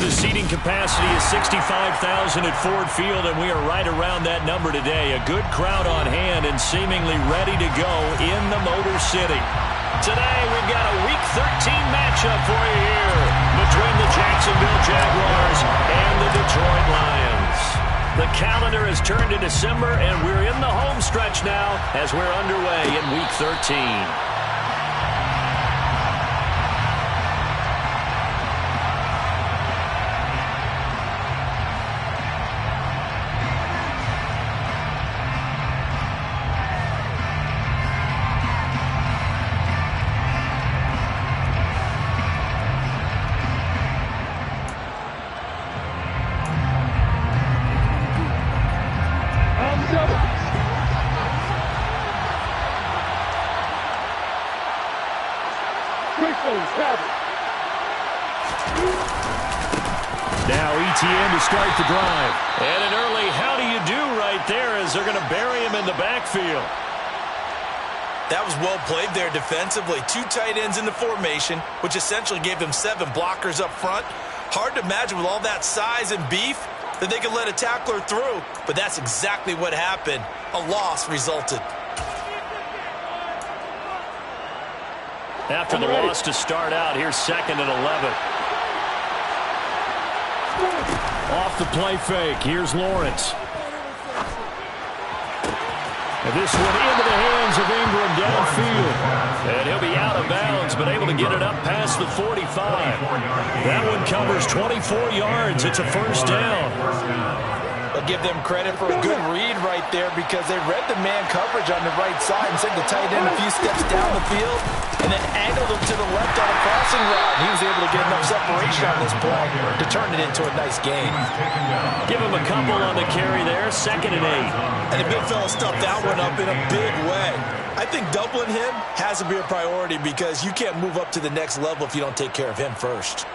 The seating capacity is 65,000 at Ford Field, and we are right around that number today. A good crowd on hand and seemingly ready to go in the Motor City. Today, we've got a Week 13 matchup for you here between the Jacksonville Jaguars and the Detroit Lions. The calendar has turned to December, and we're in the home stretch now as we're underway in Week 13. Now ETN to start the drive. And an early how do you do right there as they're going to bury him in the backfield. That was well played there defensively. Two tight ends in the formation, which essentially gave them 7 blockers up front. Hard to imagine with all that size and beef that they could let a tackler through, but that's exactly what happened. A loss resulted. After the loss to start out, here's 2nd and 11. Off the play fake. Here's Lawrence. And this one into the hands of Ingram downfield. And he'll be out of bounds, but able to get it up past the 45. That one covers 24 yards. It's a first down. I'll give them credit for a good read right there because they read the man coverage on the right side and sent the tight end a few steps down the field and then angled him to the left on a crossing route. He was able to get enough separation on this play to turn it into a nice gain. Give him a couple on the carry there, 2nd and 8. And the big fella stuffed that one up in a big way. I think doubling him has to be a priority because you can't move up to the next level if you don't take care of him first.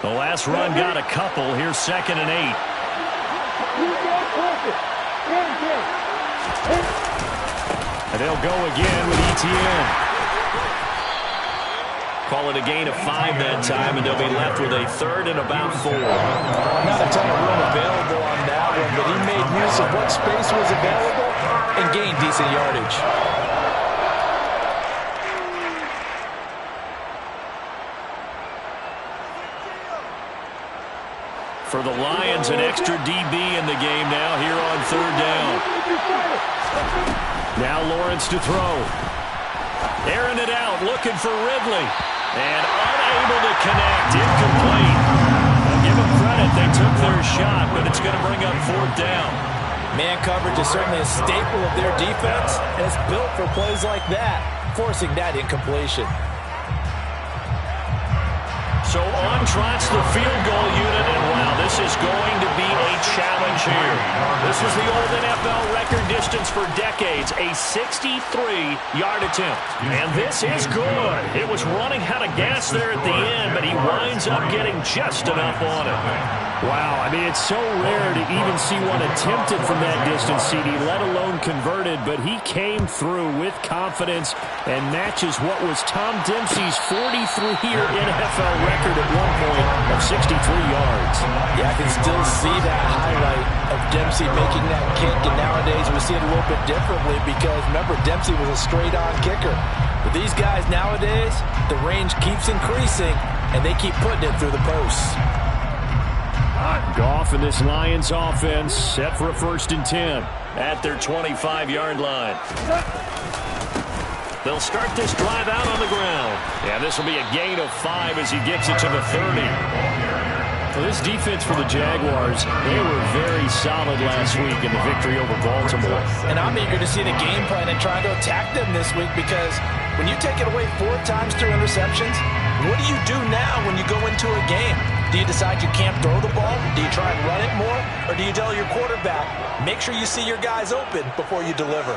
The last run got a couple. Here's 2nd and 8. And they'll go again with ETN. Call it a gain of 5 that time, and they'll be left with a 3rd and about 4. Not a ton of room available on that one, but he made use of what space was available and gained decent yardage. For the Lions, an extra DB in the game now here on 3rd down. Now Lawrence to throw. Airing it out, looking for Ridley. And unable to connect, incomplete. I'll give them credit, they took their shot, but it's going to bring up 4th down. Man coverage is certainly a staple of their defense, and it's built for plays like that, forcing that incompletion. So on trots the field goal unit, and wow, this is going to be a challenge here. This was the old NFL record distance for decades, a 63-yard attempt. And this is good. It was running out of gas there at the end, but he winds up getting just enough on it. Wow, I mean, it's so rare to even see one attempted from that distance, CD, let alone converted, but he came through with confidence and matches what was Tom Dempsey's 43-year NFL record at one point of 63 yards. Yeah, I can still see that highlight of Dempsey making that kick, and nowadays we see it a little bit differently because, remember, Dempsey was a straight-on kicker. But these guys nowadays, the range keeps increasing, and they keep putting it through the posts. Goff and this Lions offense set for a 1st and 10 at their 25-yard line. They'll start this drive out on the ground. Yeah, this will be a gain of 5 as he gets it to the 30. Well, this defense for the Jaguars, they were very solid last week in the victory over Baltimore. And I'm eager to see the game plan and trying to attack them this week because when you take it away 4 times through interceptions, what do you do now when you go into a game? Do you decide you can't throw the ball? Do you try and run it more? Or do you tell your quarterback, make sure you see your guys open before you deliver?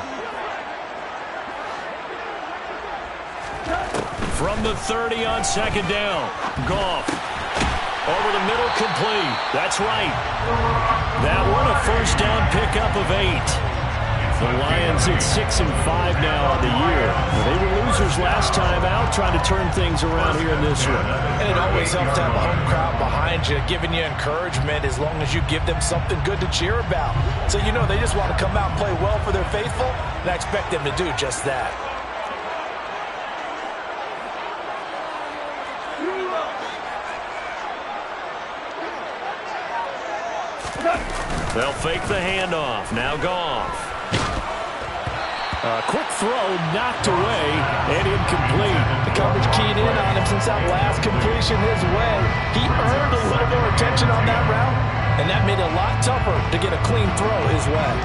From the 30 on 2nd down, Goff. Over the middle, complete. That's right. That one a 1st down pickup of 8. The Lions at 6-5 now on the year. They were losers last time out, trying to turn things around here in this one. And it always helps to have a home crowd behind you, giving you encouragement as long as you give them something good to cheer about. So you know they just want to come out and play well for their faithful, and I expect them to do just that. They'll fake the handoff. Now Goff. A quick throw knocked away and incomplete. The coverage keyed in on him since that last completion his way. He earned a little more attention on that route, and that made it a lot tougher to get a clean throw his way.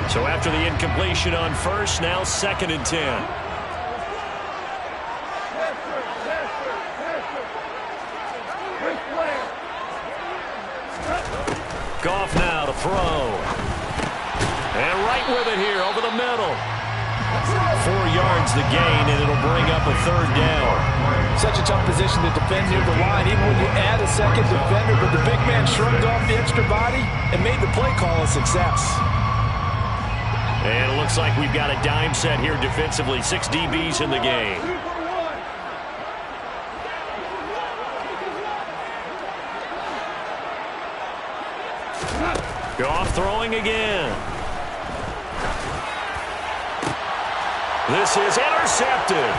So after the incompletion on first, now 2nd and 10. Goff now to throw. And right with it here over the middle. 4 yards the gain, and it'll bring up a 3rd down. Such a tough position to defend near the line, even when you add a second defender. But the big man shrugged off the extra body and made the play call a success. And it looks like we've got a dime set here defensively. 6 DBs in the game. Goff throwing again. This is intercepted.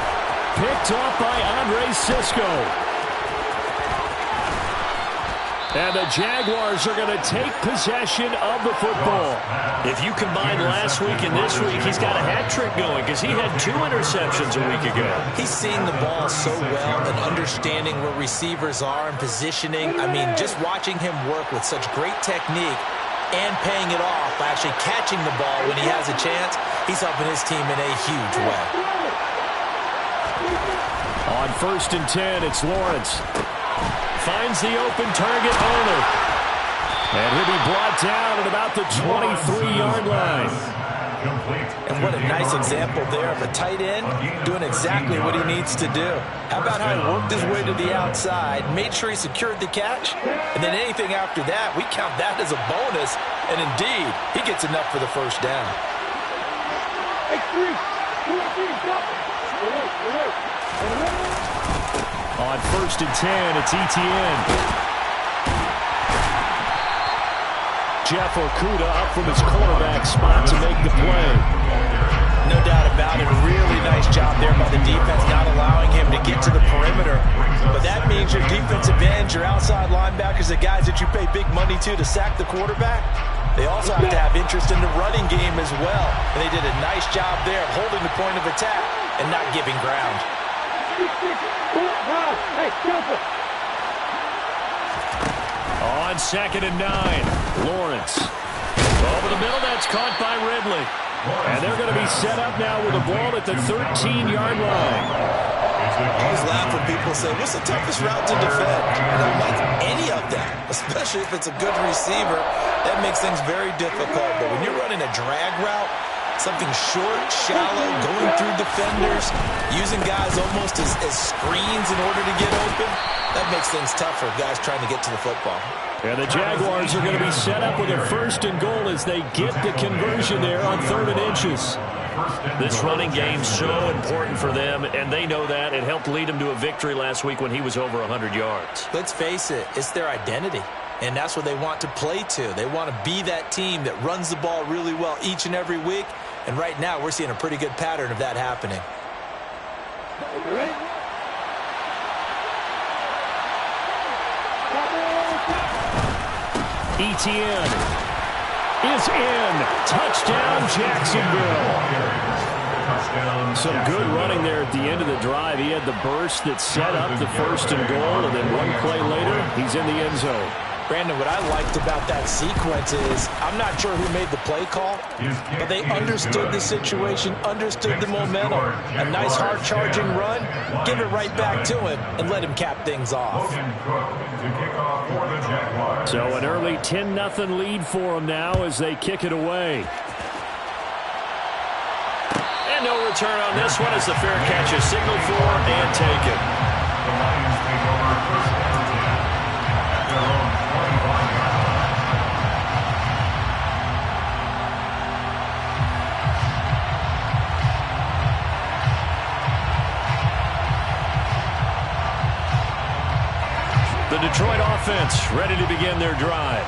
Picked off by Andre Sisco. And the Jaguars are going to take possession of the football. If you combine last week and this week, he's got a hat trick going because he had 2 interceptions a week ago. He's seeing the ball so well and understanding where receivers are and positioning. I mean, just watching him work with such great technique and paying it off by actually catching the ball when he has a chance, he's helping his team in a huge way. On 1st and 10, it's Lawrence. Finds the open target owner. And he'll be brought down at about the 23-yard line. And what a nice example there of a tight end doing exactly what he needs to do. How about how he worked his way to the outside, made sure he secured the catch, and then anything after that, we count that as a bonus. And indeed, he gets enough for the 1st down. On 1st and 10, it's Etienne. Jeff Okudah up from his cornerback spot to make the play. No doubt about it. Really nice job there by the defense, not allowing him to get to the perimeter. But that means your defensive ends, your outside linebackers, the guys that you pay big money to sack the quarterback, they also have to have interest in the running game as well. And they did a nice job there of holding the point of attack and not giving ground. On 2nd and 9, Lawrence. Over the middle, that's caught by Ridley. And they're going to be set up now with the ball at the 13-yard line. I always laugh when people say, what's the toughest route to defend? And I'm like, any of them, especially if it's a good receiver. That makes things very difficult. But when you're running a drag route, something short, shallow, going through defenders, using guys almost as screens in order to get open, that makes things tough for guys trying to get to the football. And the Jaguars are going to be set up with a 1st and goal as they get the conversion there on 3rd and inches. This running game's so important for them, and they know that. It helped lead them to a victory last week when he was over 100 yards. Let's face it, it's their identity. And that's what they want to play to. They want to be that team that runs the ball really well each and every week. And right now, we're seeing a pretty good pattern of that happening. Etienne is in. Touchdown, Jacksonville. Some good running there at the end of the drive. He had the burst that set up the 1st and goal, and then one play later, he's in the end zone. Brandon, what I liked about that sequence is I'm not sure who made the play call, but they understood the situation, understood the momentum. A nice hard-charging run, give it right back to him, and let him cap things off. So an early 10-0 lead for them now as they kick it away. And no return on this one as the fair catch is signaled for and taken. The Detroit offense ready to begin their drive.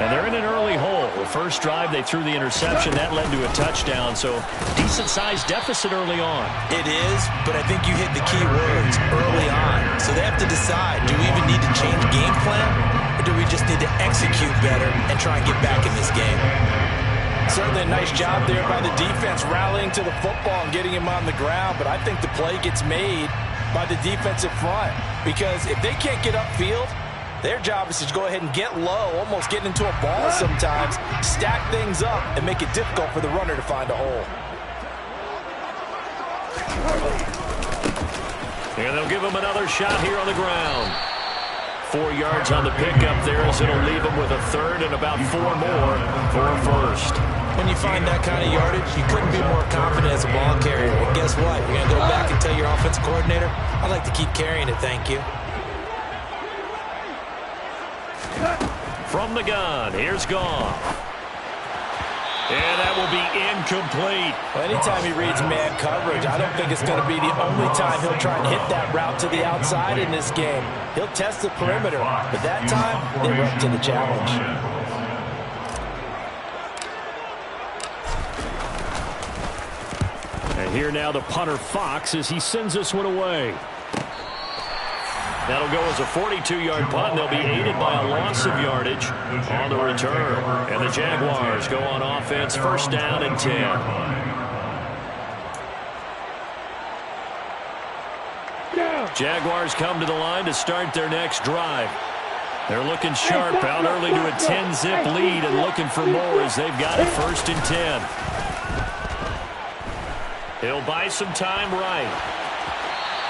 And they're in an early hole. The first drive, they threw the interception. That led to a touchdown, so decent-sized deficit early on. It is, but I think you hit the key words early on. So they have to decide, do we even need to change game plan, or do we just need to execute better and try and get back in this game? Certainly a nice job there by the defense rallying to the football and getting him on the ground, but I think the play gets made by the defensive front, because if they can't get upfield, their job is to go ahead and get low, almost get into a ball sometimes, stack things up, and make it difficult for the runner to find a hole. And they'll give him another shot here on the ground. 4 yards on the pickup there, as it'll leave him with a third and about 4 more for a first. When you find that kind of yardage, you couldn't be more confident as a ball carrier. And guess what? You're going to go back and tell your offensive coordinator, I'd like to keep carrying it, thank you. From the gun, here's Goff. And that will be incomplete. Well, anytime he reads man coverage, I don't think it's going to be the only time he'll try and hit that route to the outside in this game. He'll test the perimeter, but that time, they were up to the challenge. And here now the punter Fox as he sends this one away. That'll go as a 42-yard punt, and they'll be aided by a loss of yardage on the return. And the Jaguars go on offense, first down and 10. Jaguars come to the line to start their next drive. They're looking sharp, out early to a 10-zip lead and looking for more as they've got it first and 10. He'll buy some time right.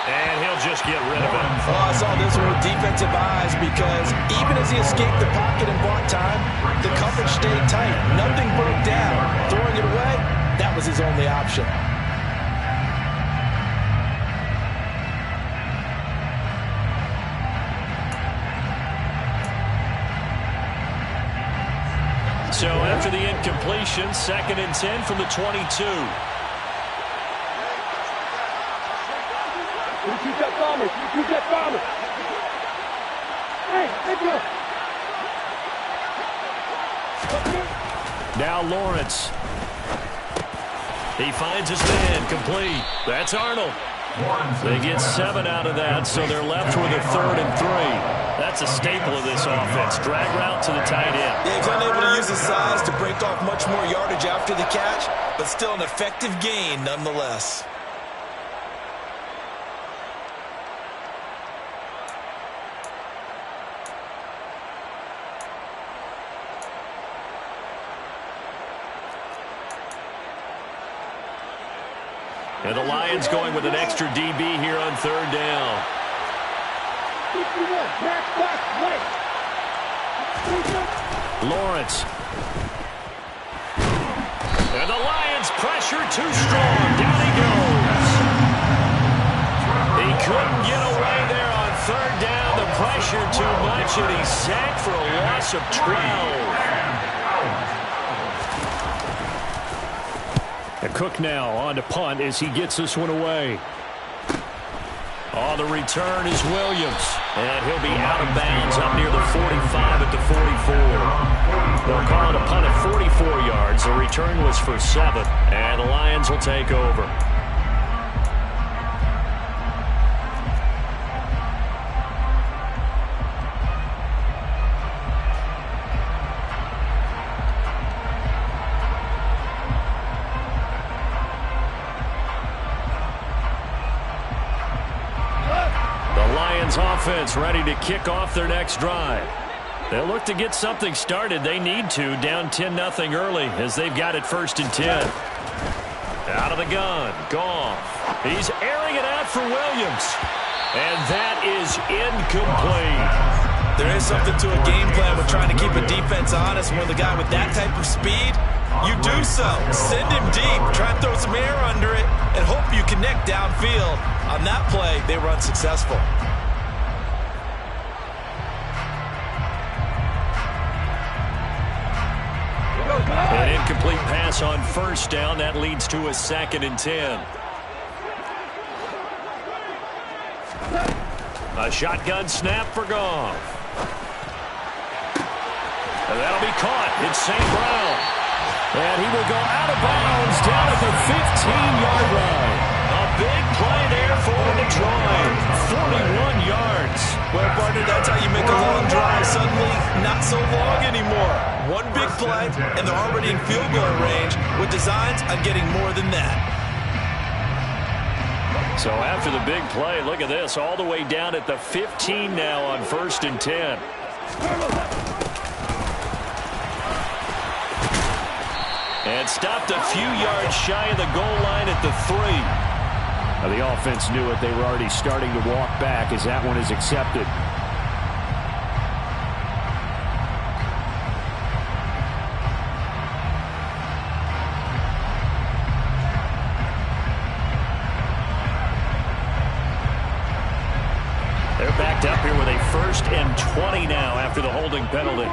And he'll just get rid of it. Oh, I saw this one with defensive eyes, because even as he escaped the pocket and bought time, the coverage stayed tight. Nothing broke down. Throwing it away, that was his only option. So after the incompletion, second and 10 from the 22. Keep that bomber. Keep that bomber. Hey, go. Now Lawrence. He finds his man, complete. That's Arnold. They get 7 out of that, so they're left with a third and 3. That's a staple of this offense. Drag route to the tight end. Yeah, he's unable to use his size to break off much more yardage after the catch, but still an effective gain nonetheless. And the Lions going with an extra DB here on third down. Lawrence. And the Lions pressure too strong. Down he goes. He couldn't get away there on third down. The pressure too much, and he's sacked for a loss of 12. And Cook now on to punt as he gets this one away. On the return is Williams. And he'll be out of bounds up near the 45 at the 44. They'll call it a punt at 44 yards. The return was for 7. And the Lions will take over. Offense ready to kick off their next drive. They'll look to get something started. They need to, down 10-0 early as they've got it first and 10. Out of the gun, Goff. He's airing it out for Williams. And that is incomplete. There is something to a game plan with trying to keep a defense honest. When the guy with that type of speed, you do so. Send him deep. Try and throw some air under it and hope you connect downfield. On that play, they were unsuccessful. incomplete pass on first down. That leads to a 2nd and 10. A shotgun snap for Goff. And that'll be caught. It's St. Brown. And he will go out of bounds down at the 15-yard line. A big play there for Detroit. 41 yards. Well, partner, that's how you make a long drive suddenly not so long anymore. One big play, and they're already in field goal range with designs on getting more than that. So after the big play, look at this, all the way down at the 15 now on 1st and 10. And stopped a few yards shy of the goal line at the 3. Now the offense knew it. They were already starting to walk back as that one is accepted. They're backed up here with a 1st and 20 now after the holding penalty.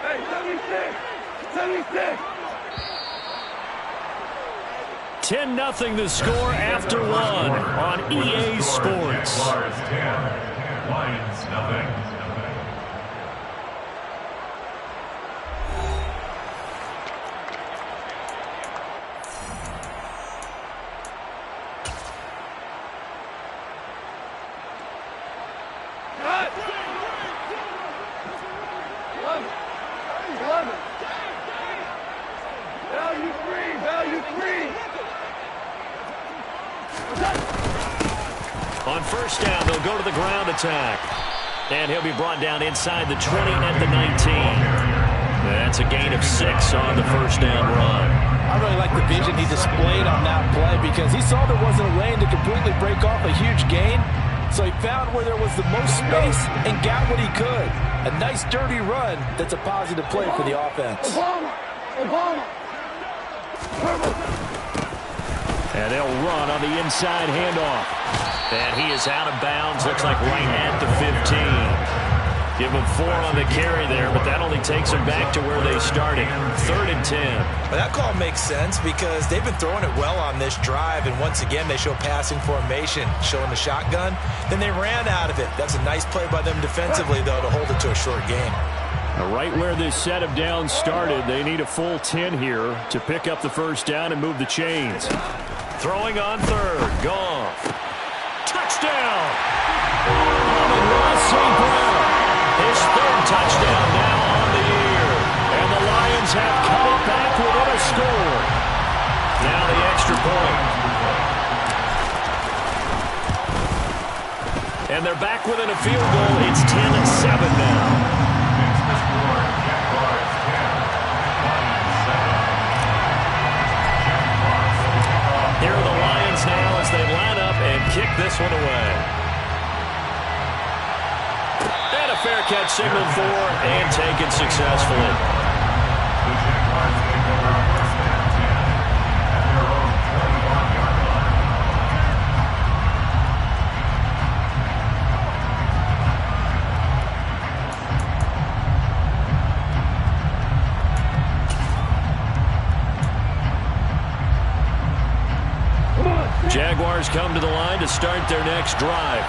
Hey, 76! 10-0 the score after 1 on EA Sports. Jaguars 10, Lions nothing. On first down, they'll go to the ground attack. And he'll be brought down inside the 20 at the 19. That's a gain of 6 on the first down run. I really like the vision he displayed on that play because he saw there wasn't a lane to completely break off a huge gain. So he found where there was the most space and got what he could. A nice, dirty run that's a positive play for the offense. And they'll run on the inside handoff. And he is out of bounds, looks like right at the 15. Give him 4 on the carry there, but that only takes them back to where they started. 3rd and 10. Well, that call makes sense because they've been throwing it well on this drive, and once again they show passing formation, showing the shotgun. Then they ran out of it. That's a nice play by them defensively, though, to hold it to a short gain. Right where this set of downs started, they need a full 10 here to pick up the first down and move the chains. Throwing on 3rd, Goff. Touchdown! St. Brown. His 3rd touchdown now on the year. And the Lions have cut it back within a score. Now the extra point. And they're back within a field goal. It's 10-7 now. Here are the Lions now as they line up and kick this one away. And a fair catch signaled for and taken successfully. The Jaguars take over 1st and 10 at their own 21-yard line. Jaguars come to the line to start their next drive.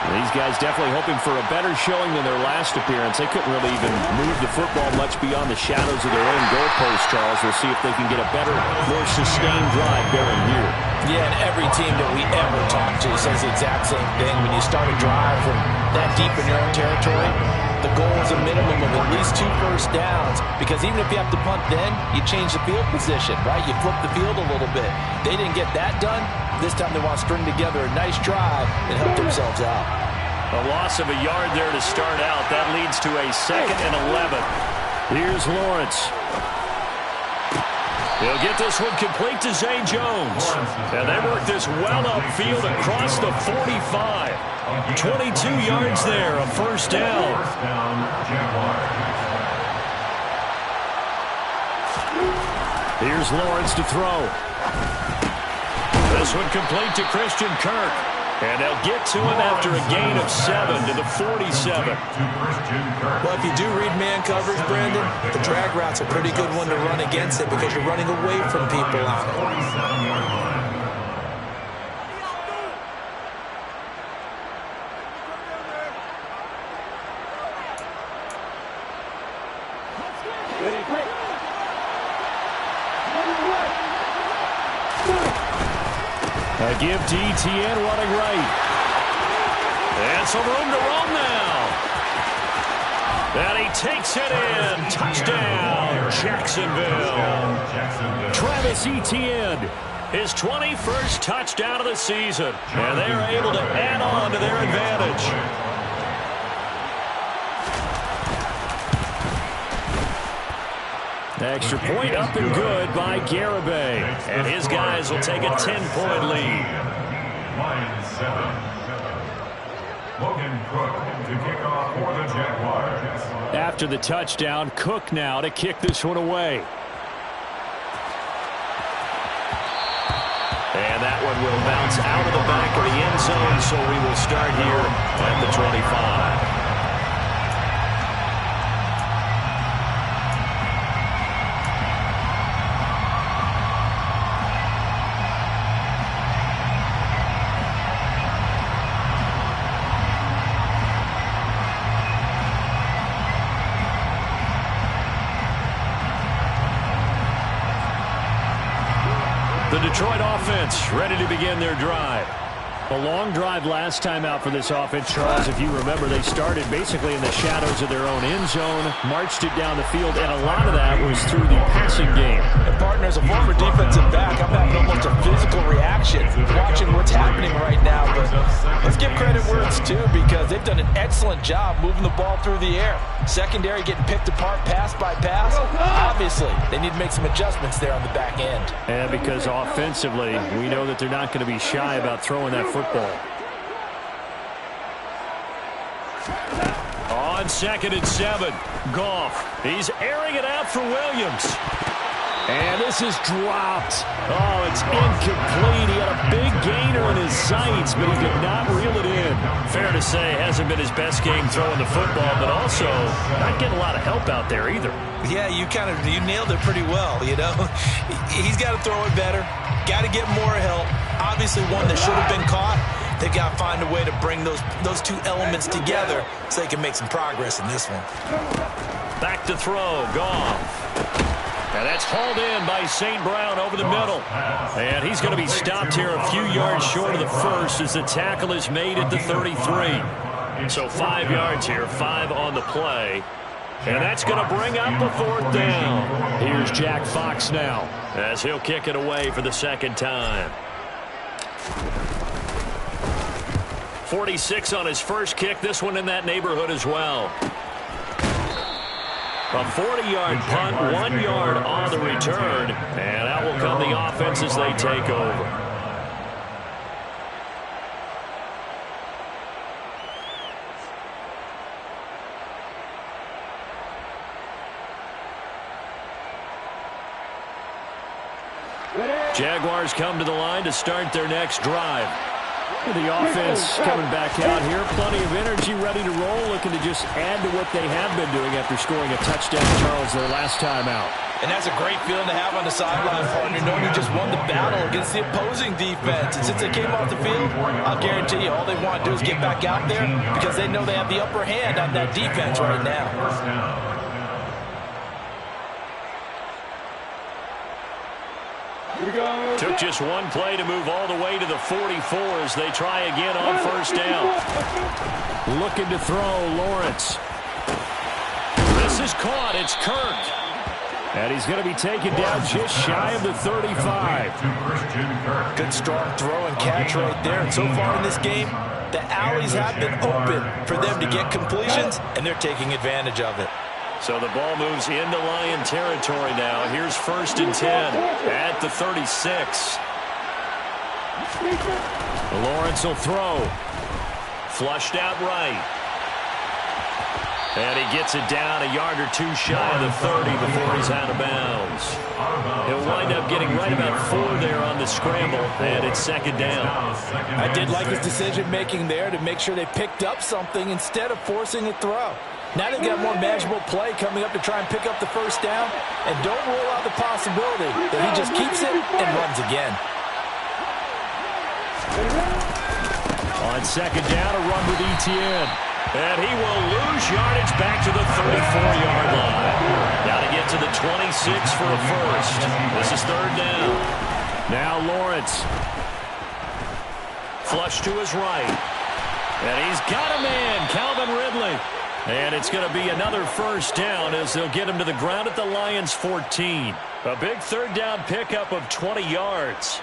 These guys definitely hoping for a better showing than their last appearance. They couldn't really even move the football much beyond the shadows of their own goalpost, Charles. We'll see if they can get a better, more sustained drive going here. Yeah, and every team that we ever talk to says the exact same thing. When you start a drive from that deep in your own territory, the goal is a minimum of at least 2 first downs, because even if you have to punt then, you change the field position, right? You flip the field a little bit. They didn't get that done. This time they want to string together a nice drive and help themselves out. A loss of a yard there to start out. That leads to a 2nd and 11. Here's Lawrence. He'll get this one complete to Zay Jones. And they work this well upfield across the 45. 22 yards there, a first down. First down, Jaguars. Here's Lawrence to throw. This one complete to Christian Kirk. And they'll get to him after a gain of 7 to the 47. Well, if you do read man coverage, Brandon, the drag route's a pretty good one to run against it because you're running away from people on it. A give to ETN running right. And some room to roam now. And he takes it in. Touchdown, Jacksonville. Travis Etienne. His 21st touchdown of the season. And they are able to add on to their advantage. Extra point up and good by Garibay. And his guys will take a 10-point lead. Lions 7. Logan Cook to kick off for the Jaguars. After the touchdown, Cook now to kick this one away. And that one will bounce out of the back of the end zone, so we will start here at the 25. The Detroit offense ready to begin their drive. A long drive last time out for this offense, Charles. If you remember, they started basically in the shadows of their own end zone, marched it down the field, and a lot of that was through the passing game. And partner, as a former defensive back, I'm having almost a physical reaction watching what's happening right now. But let's give credit where it's due because they've done an excellent job moving the ball through the air. Secondary getting picked apart pass by pass. Obviously, they need to make some adjustments there on the back end. And because offensively, we know that they're not going to be shy about throwing that football. On 2nd and 7, Goff. He's airing it out for Williams. And this is dropped. Oh, it's incomplete. He had a big gainer in his sights, but he did not reel it in. Fair to say, hasn't been his best game throwing the football, but also not getting a lot of help out there either. Yeah, you nailed it pretty well, you know. He's got to throw it better. Got to get more help. Obviously one that should have been caught. They've got to find a way to bring those two elements together so they can make some progress in this one. Back to throw, Goff. And that's hauled in by St. Brown over the middle. And he's going to be stopped here a few yards short of the first as the tackle is made at the 33. So 5 yards here, 5 on the play. And that's going to bring up a 4th down. Here's Jack Fox now, as he'll kick it away for the 2nd time. 46 on his first kick. This one in that neighborhood as well. A 40-yard punt, 1 yard on the return. And out will come the offense as they take over. Jaguars come to the line to start their next drive. The offense coming back out here. Plenty of energy, ready to roll, looking to just add to what they have been doing after scoring a touchdown, Charles, their last time out. And that's a great feeling to have on the sideline, partner, knowing you just won the battle against the opposing defense. And since they came off the field, I'll guarantee you all they want to do is get back out there because they know they have the upper hand on that defense right now. Took just one play to move all the way to the 44 as they try again on 1st down. Looking to throw, Lawrence. This is caught. It's Kirk. And he's going to be taken down just shy of the 35. Good strong throw and catch right there. And so far in this game, the alleys have been open for them to get completions, and they're taking advantage of it. So the ball moves into Lion territory now. Here's 1st and 10 at the 36. Lawrence will throw. Flushed out right. And he gets it down a yard or two shy of the 30 before he's out of bounds. He'll wind up getting right about 4 there on the scramble, and it's second down. I did like his decision-making there to make sure they picked up something instead of forcing a throw. Now they've got more manageable play coming up to try and pick up the first down, and don't rule out the possibility that he just keeps it and runs again. On second down, a run with Etienne. And he will lose yardage back to the 34-yard line. Now to get to the 26 for a first. This is third down. Now Lawrence. Flush to his right. And he's got a man, Calvin Ridley. And it's going to be another first down as they'll get him to the ground at the Lions' 14. A big third down pickup of 20 yards.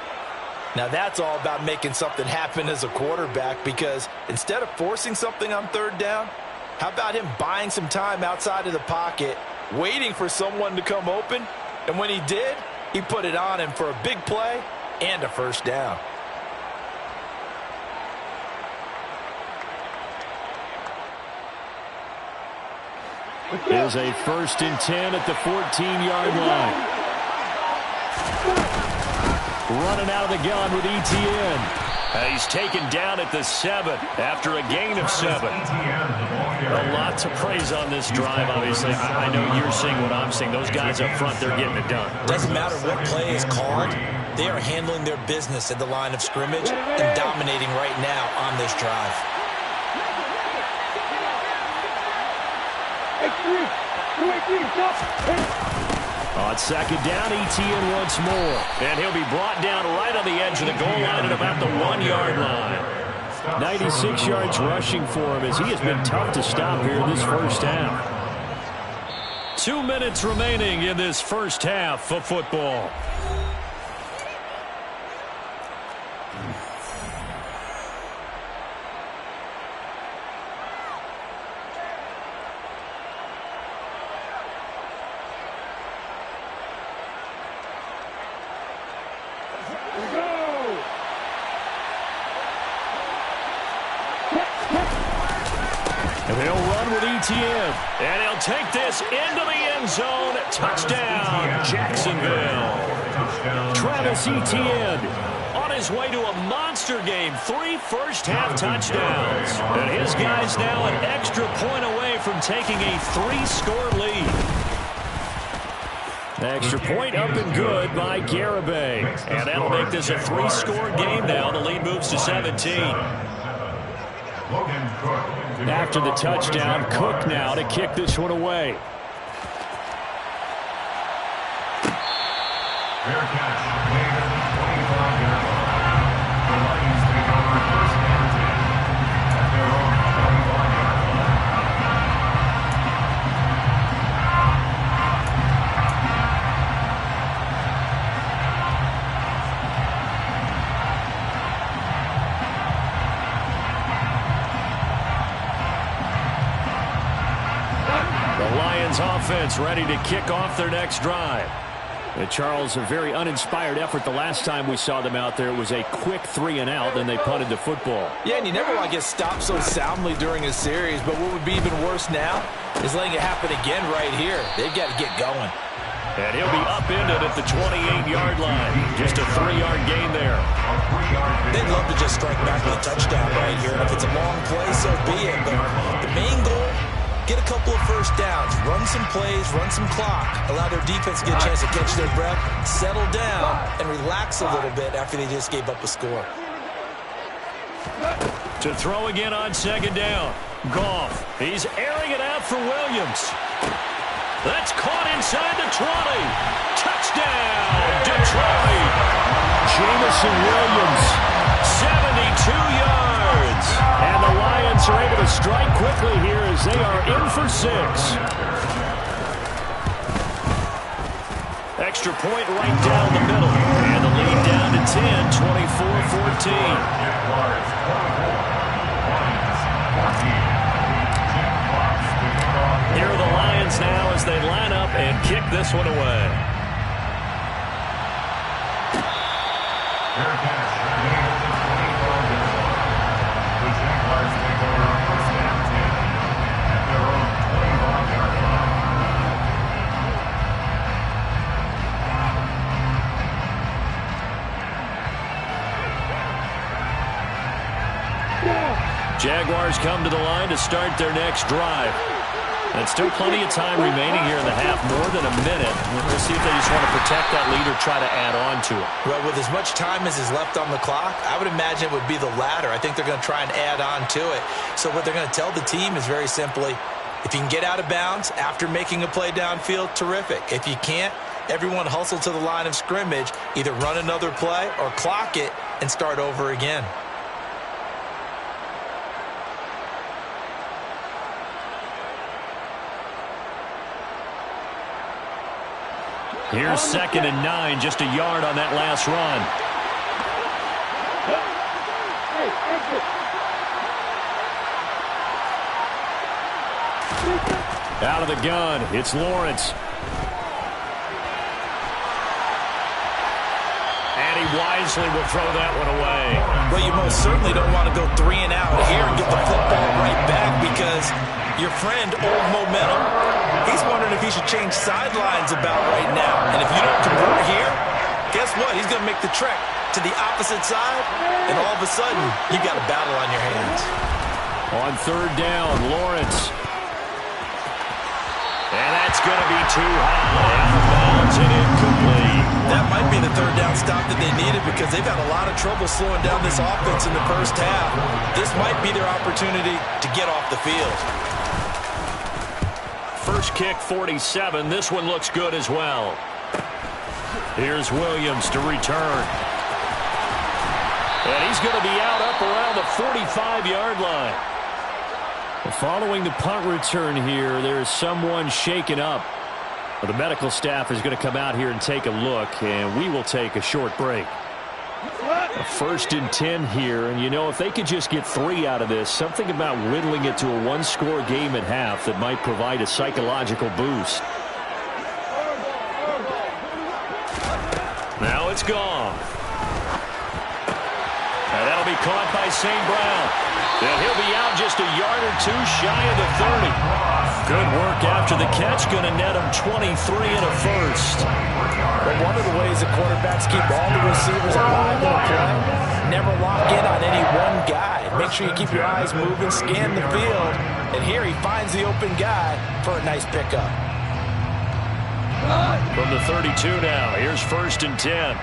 Now that's all about making something happen as a quarterback, because instead of forcing something on third down, how about him buying some time outside of the pocket, waiting for someone to come open, and when he did, he put it on him for a big play and a first down. Here's a 1st and 10 at the 14-yard line. Running out of the gun with Etienne. He's taken down at the 7 after a gain of 7. A lot to praise on this drive, obviously. I know you're seeing what I'm seeing. Those guys up front, they're getting it done. Doesn't matter what play is called. They are handling their business at the line of scrimmage and dominating right now on this drive. On second down, Etienne once more. And he'll be brought down right on the edge of the goal line at about the 1-yard line. 96 yards rushing for him as he has been tough to stop here in this first half. 2 minutes remaining in this first half of football. Etienne, and he'll take this into the end zone. Touchdown, Jacksonville. Travis Etienne on his way to a monster game. 3 first-half touchdowns. And his guys now an extra point away from taking a 3-score lead. Extra point up and good by Garibay. And that'll make this a 3-score game now. The lead moves to 17. After the touchdown, Cook now to kick this one away. Fair catch. Made at the 25-yard line. The Lions take over first and 10 at their own 25-yard line. The Lions offense ready to kick off their next drive. Charles, a very uninspired effort the last time we saw them out there. It was a quick 3-and-out, then they punted the football. Yeah, and you never want to get stopped so soundly during a series, but what would be even worse now is letting it happen again right here. They've got to get going. And he'll be upended at the 28-yard line. Just a 3-yard gain there. They'd love to just strike back with a touchdown right here, and if it's a long play, so be it. But the main goal, get a couple of first downs, run some plays, run some clock, allow their defense to get a chance to catch their breath, settle down, and relax a little bit after they just gave up a score. To throw again on second down. Goff. He's airing it out for Williams. That's caught inside the 20. Touchdown, Detroit. Jamison Williams, 72 yards. And the Lions are able to strike quickly here as they are in for 6. Extra point right down the middle. And the lead down to 10, 24-14. Jaguars 24, Lions 14. Here are the Lions now as they line up and kick this one away. Fair catch. Made at the 25-yard line. The Jaguars take over first and 10 at their own Jaguars come to the line to start their next drive. And still plenty of time remaining here in the half, more than a minute. We'll see if they just want to protect that lead or try to add on to it. Well, with as much time as is left on the clock, I would imagine it would be the latter. I think they're going to try and add on to it. So what they're going to tell the team is very simply, if you can get out of bounds after making a play downfield, terrific. If you can't, everyone hustle to the line of scrimmage, either run another play or clock it and start over again. Here's 2nd and 9, just a yard on that last run. Out of the gun, it's Lawrence. And he wisely will throw that one away. Well, you most certainly don't want to go 3 and out here and get the football right back because your friend, Old Momentum, he's wondering if he should change sidelines about right now. And if you don't convert here, guess what? He's going to make the trek to the opposite side, and all of a sudden, you got a battle on your hands. On 3rd down, Lawrence. And that's going to be too high. Out of bounds and incomplete. That might be the 3rd down stop that they needed because they've had a lot of trouble slowing down this offense in the first half. This might be their opportunity to get off the field. First kick, 47. This one looks good as well. Here's Williams to return. And he's going to be out up around the 45-yard line. Following the punt return here, there is someone shaken up. The medical staff is going to come out here and take a look, and we will take a short break. A 1st and 10 here, and you know, if they could just get 3 out of this, something about whittling it to a 1-score game at half that might provide a psychological boost. Now it's gone. And that'll be caught by St. Brown. And he'll be out just a yard or 2 shy of the 30. Good work after the catch. Going to net him 23 and a first. But one of the ways that quarterbacks keep all the receivers alive in a play, never lock in on any one guy. Make sure you keep your eyes moving, scan the field. And here he finds the open guy for a nice pickup. From the 32 now, here's 1st and 10.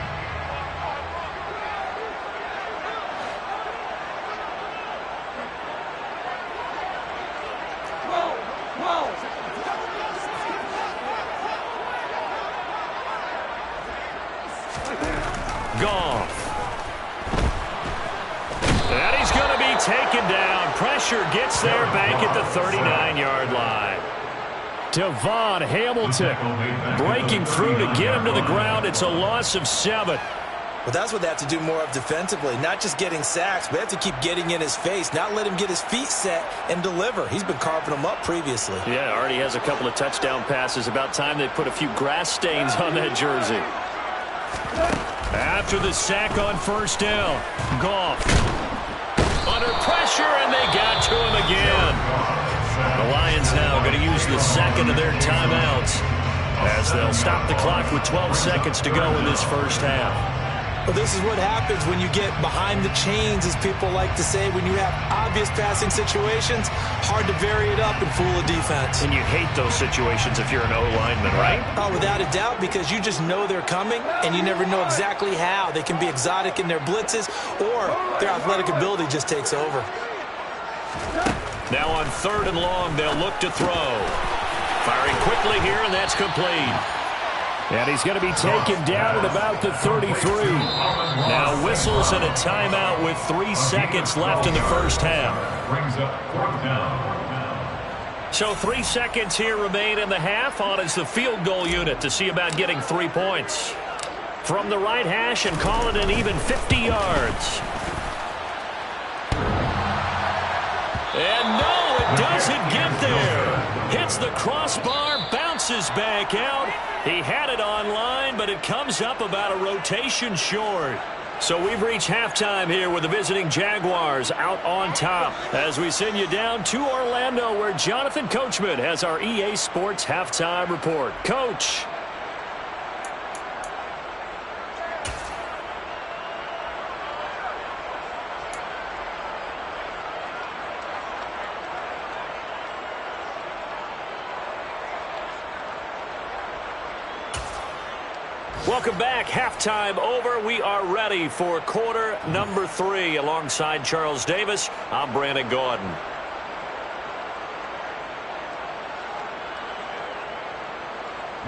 Goff. And he's going to be taken down. Pressure gets there back at the 39-yard line. Devon Hamilton breaking through to get him to the ground. It's a loss of 7. Well, that's what they have to do more of defensively. Not just getting sacks, but they have to keep getting in his face, not let him get his feet set and deliver. He's been carving them up previously. Yeah, already has a couple of touchdown passes. About time they put a few grass stains on that jersey. After the sack on 1st down, Goff under pressure, and they got to him again. The Lions now going to use the 2nd of their timeouts as they'll stop the clock with 12 seconds to go in this first half. Well, this is what happens when you get behind the chains, as people like to say. When you have obvious passing situations, hard to vary it up and fool a defense. And you hate those situations if you're an O-lineman, right? Oh, without a doubt, because you just know they're coming, and you never know exactly how. They can be exotic in their blitzes, or their athletic ability just takes over. Now on 3rd and long, they'll look to throw. Firing quickly here, and that's complete. And he's going to be taken down at about the 33. Now whistles and a timeout with 3 seconds left in the first half. Brings up 4th down. So 3 seconds here remain in the half. On is the field goal unit to see about getting 3 points. From the right hash and call it an even 50 yards. And no, it doesn't get there. Hits the crossbar, bounces back out. He had it online, but it comes up about a rotation short. So we've reached halftime here with the visiting Jaguars out on top as we send you down to Orlando, where Jonathan Coachman has our EA Sports halftime report. Coach. Welcome back. Halftime over. We are ready for quarter number 3. Alongside Charles Davis, I'm Brandon Gaudin.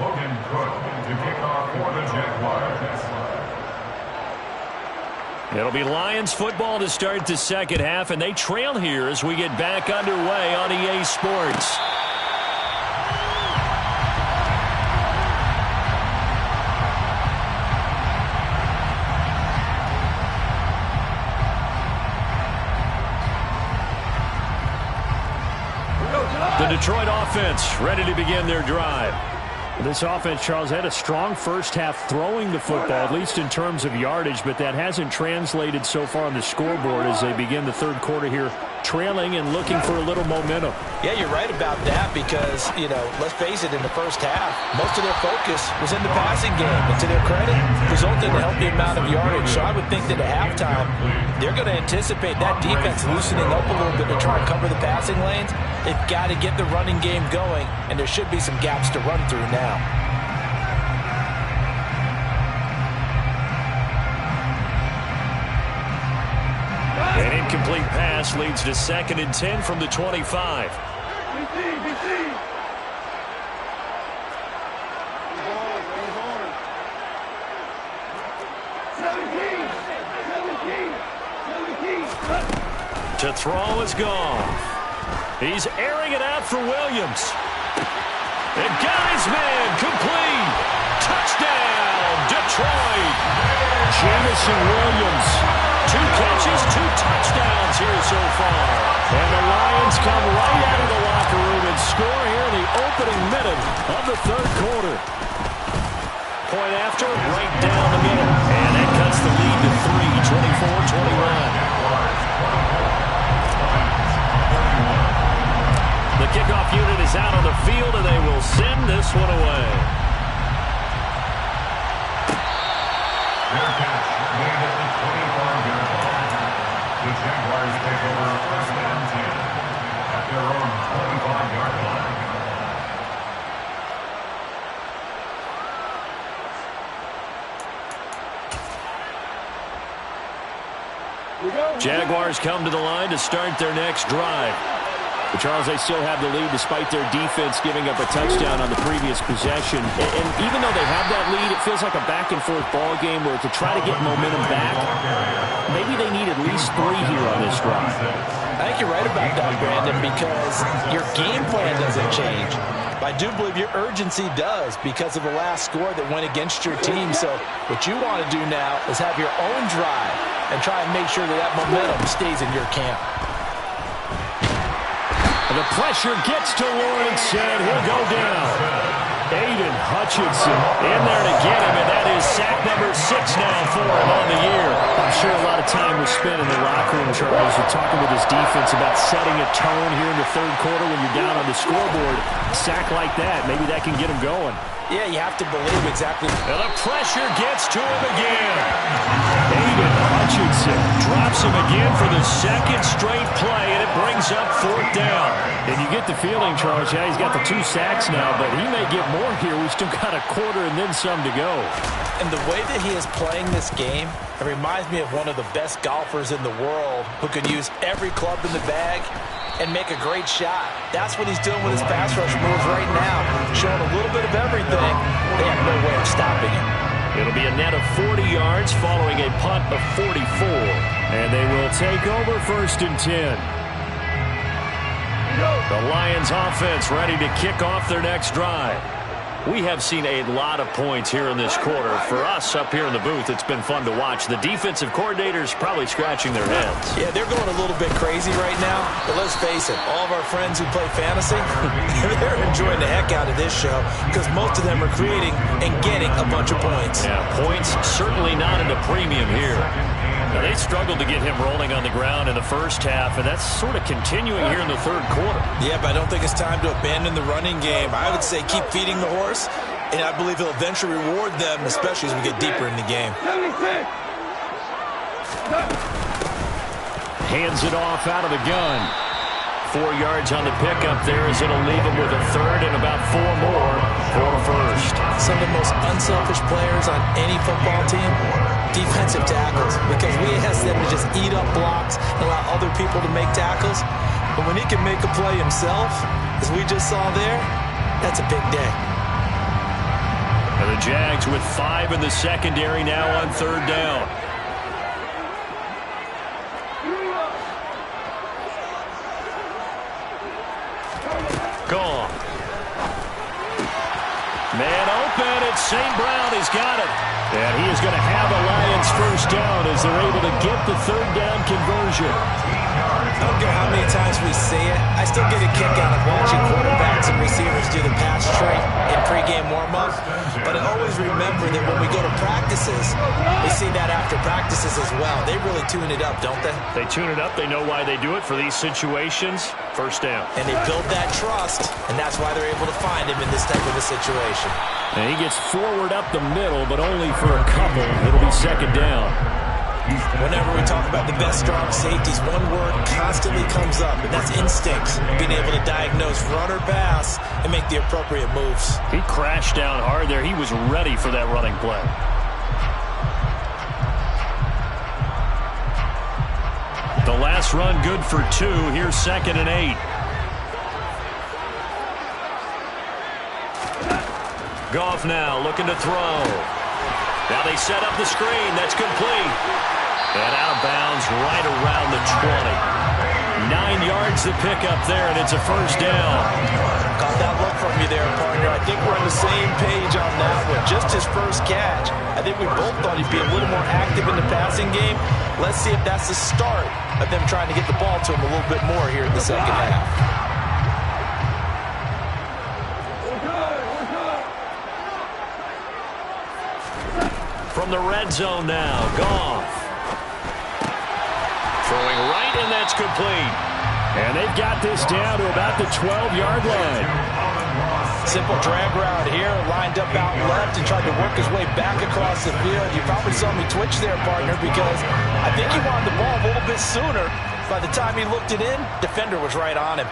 Logan Cook to kick off for the Jaguars. It'll be Lions football to start the second half, and they trail here as we get back underway on EA Sports. The Detroit offense ready to begin their drive. This offense, Charles, had a strong first half throwing the football, at least in terms of yardage, but that hasn't translated so far on the scoreboard as they begin the third quarter here, trailing and looking for a little momentum. Yeah, you're right about that because, let's face it, in the first half, most of their focus was in the passing game. And to their credit, resulted in a healthy amount of yardage. So I would think that at halftime, they're going to anticipate that defense loosening up a little bit to try and cover the passing lanes. They've got to get the running game going, and there should be some gaps to run through now. An incomplete pass leads to 2nd and 10 from the 25. BC. To throw is gone. He's airing it out for Williams. And guy's man complete. Touchdown, Detroit. Jamison Williams. 2 catches, 2 touchdowns here so far. And the Lions come right out of the locker room and score here in the opening minute of the third quarter. Point after, right down the middle. And that cuts the lead to 3, 24-21. The kickoff unit is out on the field, and they will send this one away. Their catch made at the 25-yard line. The Jaguars take over 1st and 10 at their own 25-yard line. Jaguars come to the line to start their next drive. But Charles, they still have the lead despite their defense giving up a touchdown on the previous possession. And even though they have that lead, it feels like a back-and-forth ball game where to try to get momentum back, maybe they need at least 3 here on this drive. I think you're right about that, Brandon, because your game plan doesn't change. I do believe your urgency does because of the last score that went against your team. So what you want to do now is have your own drive and try and make sure that that momentum stays in your camp. The pressure gets to Lawrence, and he'll go down. Aiden Hutchinson in there to get him, and that is sack number 6 now for him on the year. I'm sure a lot of time was spent in the locker room, Charles, with talking with his defense about setting a tone here in the third quarter when you're down on the scoreboard. A sack like that, maybe that can get him going. Yeah, you have to believe exactly. And the pressure gets to him again. Aiden Hutchinson drops him again for the 2nd straight play, and it brings up 4th down. And you get the feeling, Charles, yeah, he's got the 2 sacks now, but he may get more here. We've still got a quarter and then some to go. And the way that he is playing this game, it reminds me of one of the best golfers in the world who can use every club in the bag and make a great shot. That's what he's doing with his pass rush moves right now, showing a little bit of everything. They have no way of stopping him. It'll be a net of 40 yards following a punt of 44. And they will take over 1st and 10. The Lions offense ready to kick off their next drive. We have seen a lot of points here in this quarter. For us up here in the booth, it's been fun to watch. The defensive coordinators probably scratching their heads. Yeah, they're going a little bit crazy right now. But let's face it, all of our friends who play fantasy, they're enjoying the heck out of this show because most of them are creating and getting a bunch of points. Yeah, points certainly not at a premium here. Now, they struggled to get him rolling on the ground in the first half, and that's sort of continuing here in the third quarter. Yeah, but I don't think it's time to abandon the running game. I would say keep feeding the horse, and I believe he'll eventually reward them, especially as we get deeper in the game. Hands it off out of the gun. 4 yards on the pickup there, as it'll leave him with a third and about 4 more for a first. Some of the most unselfish players on any football team, defensive tackles, because we ask them to just eat up blocks and allow other people to make tackles. But when he can make a play himself, as we just saw there, that's a big day. And the Jags with 5 in the secondary now on third down. Gone. Man open, it's St. Brown. He's got it. And he is going to have a Lions first down as they're able to get the third down conversion. I don't care how many times we say it, I still get a kick out of watching quarterbacks and receivers do the pass trait in pregame warm-up. But I always remember that when we go to practices, we see that after practices as well. They really tune it up, don't they? They tune it up. They know why they do it for these situations. First down. And they build that trust, and that's why they're able to find him in this type of a situation. And he gets forward up the middle, but only for a couple. It'll be second down. Whenever we talk about the best strong safeties, one word constantly comes up, and that's instincts. Being able to diagnose run or pass and make the appropriate moves. He crashed down hard there. He was ready for that running play. The last run good for 2. Here's 2nd and 8. Goff now looking to throw. Now they set up the screen. That's complete. And out of bounds right around the 20. 9 yards to pick up there, and it's a first down. Got that look from you there, partner. I think we're on the same page on that one. Just his first catch. I think we both thought he'd be a little more active in the passing game. Let's see if that's the start of them trying to get the ball to him a little bit more here in the second half. From the red zone now, Goff. Throwing right, and that's complete. And they've got this down to about the 12-yard line. Simple drag route here, lined up out left and tried to work his way back across the field. You probably saw me twitch there, partner, because I think he wanted the ball a little bit sooner. By the time he looked it in, defender was right on him.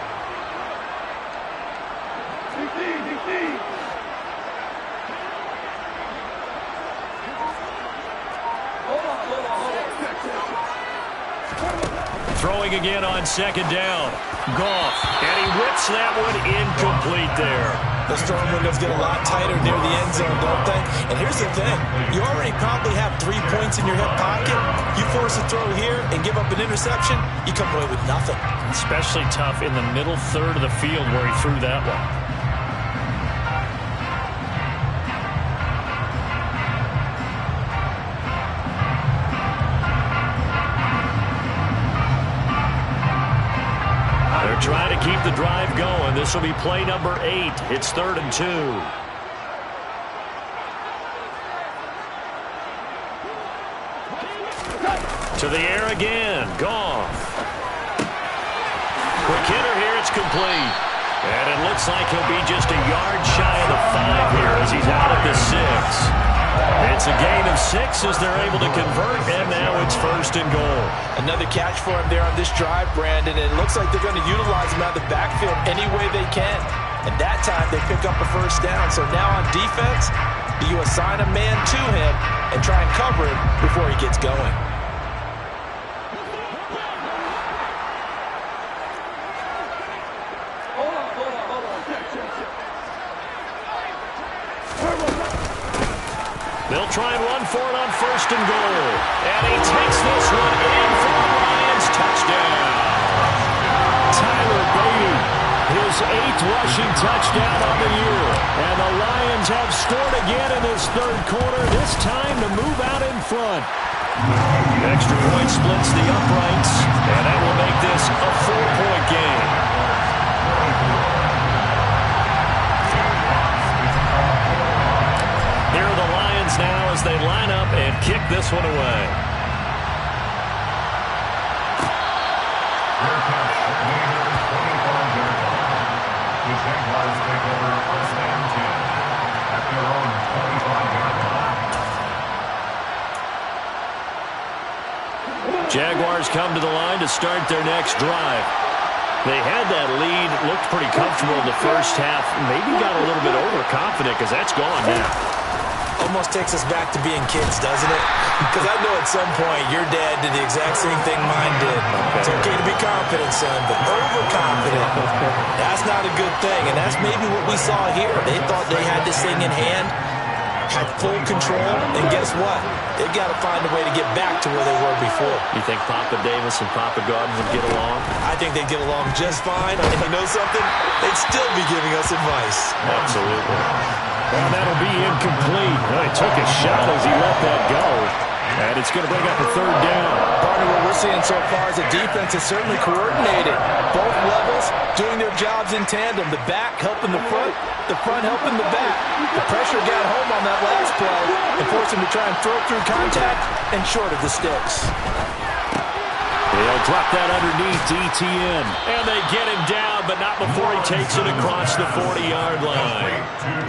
Throwing again on second down. Goff, and he whips that one incomplete there. The storm windows get a lot tighter near the end zone, don't they? And here's the thing. You already probably have 3 points in your hip pocket. You force a throw here and give up an interception, you come away with nothing. Especially tough in the middle third of the field where he threw that one. Trying to keep the drive going. This will be play number 8. It's 3rd and 2. To the air again. Goff. Quick hitter here. It's complete. And it looks like he'll be just a yard shy of the 5 here as he's out at the 6. It's a gain of 6 as they're able to convert, and now it's 1st and goal. Another catch for him there on this drive, Brandon, and it looks like they're going to utilize him out of the backfield any way they can. And that time they pick up a first down. So now on defense, do you assign a man to him and try and cover him before he gets going? They'll try and run for it on 1st and goal. And he takes this one in for the Lions. Touchdown. Tyler Beatty, his 8th rushing touchdown on the year. And the Lions have scored again in this 3rd quarter, this time to move out in front. Extra point splits the uprights, and that will make this a 4-point game. Here are the Lions now as they line up and kick this one away. Fair catch, leader, 25-yard line. The Jaguars take over 1st and 10 at their own 25-yard line. Jaguars come to the line to start their next drive. They had that lead, looked pretty comfortable in the first half, maybe got a little bit overconfident because that's gone now. Almost takes us back to being kids, doesn't it? Because I know at some point your dad did the exact same thing mine did. Okay. It's okay to be confident, son, but overconfident, that's not a good thing. And that's maybe what we saw here. They thought they had this thing in hand, had full control, and guess what? They've got to find a way to get back to where they were before. You think Papa Davis and Papa Garden would get along? I think they'd get along just fine. And you know something? They'd still be giving us advice. Absolutely. Well, that'll be incomplete. Well, he took a shot as he let that go. And it's going to bring up a third down. Partner, what we're seeing so far is the defense is certainly coordinated. Both levels doing their jobs in tandem. The back helping the front helping the back. The pressure got home on that last play and forced him to try and throw through contact and short of the sticks. They'll drop that underneath to ETN. And they get him down, but not before he takes it across the 40-yard line.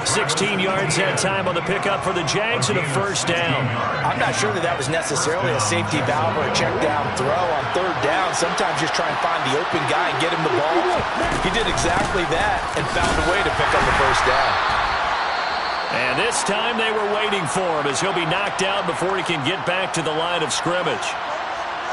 16 yards that time on the pickup for the Jags and a first down. I'm not sure that was necessarily a safety valve or a check down throw on third down. Sometimes just try and find the open guy and get him the ball. He did exactly that and found a way to pick up the first down. And this time they were waiting for him as he'll be knocked down before he can get back to the line of scrimmage.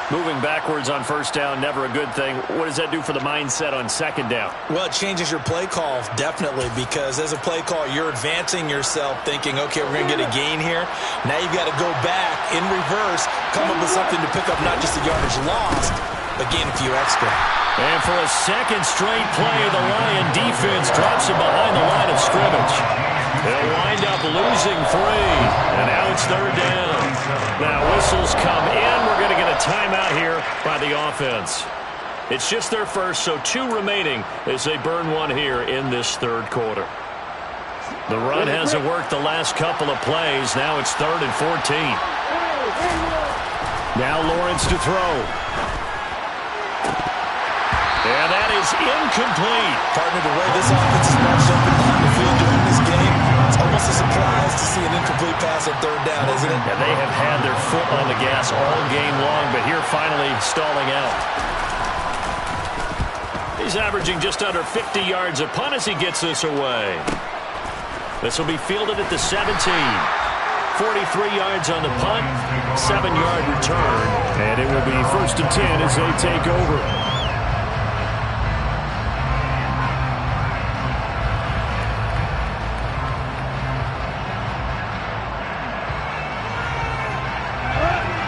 Moving backwards on first down, never a good thing. What does that do for the mindset on second down? Well, it changes your play call, definitely, because as a play call, you're advancing yourself thinking, okay, we're going to get a gain here. Now you've got to go back in reverse, come up with something to pick up not just the yardage lost, but gain a few extra. And for a second straight play, the Lion defense drops him behind the line of scrimmage. They'll wind up losing 3, and now it's third down. Now whistles come in. We're going to get a timeout here by the offense. It's just their first, so 2 remaining as they burn 1 here in this third quarter. The run hasn't worked the last couple of plays. Now it's 3rd and 14. Now Lawrence to throw. And that is incomplete. Partner, the way this offense is marched up and down the field during this game, it's almost a surprise to see an incomplete pass on third down, isn't it? And they have had their foot on the gas all game long, but here finally stalling out. He's averaging just under 50 yards a punt as he gets this away. This will be fielded at the 17. 43 yards on the punt, 7-yard return. And it will be 1st and 10 as they take over.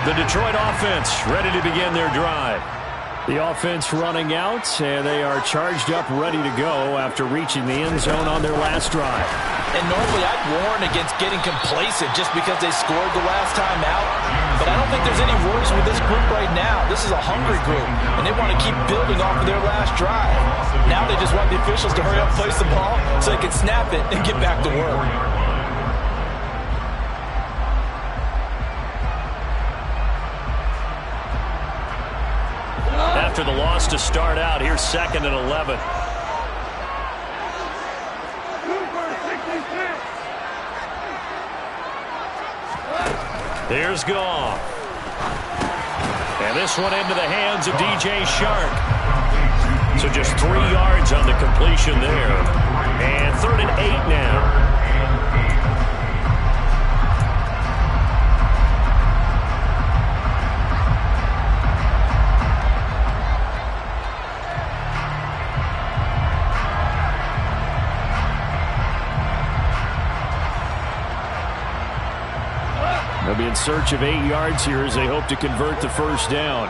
The Detroit offense ready to begin their drive. The offense running out, and they are charged up, ready to go after reaching the end zone on their last drive. And normally I'd warn against getting complacent just because they scored the last time out. But I don't think there's any worries with this group right now. This is a hungry group, and they want to keep building off of their last drive. Now they just want the officials to hurry up, place the ball, so they can snap it and get back to work. After the loss to start out, here's 2nd and 11. Here's Goff. And this one into the hands of DJ Shark. So just 3 yards on the completion there. And 3rd and 8 now. They'll be in search of 8 yards here as they hope to convert the first down.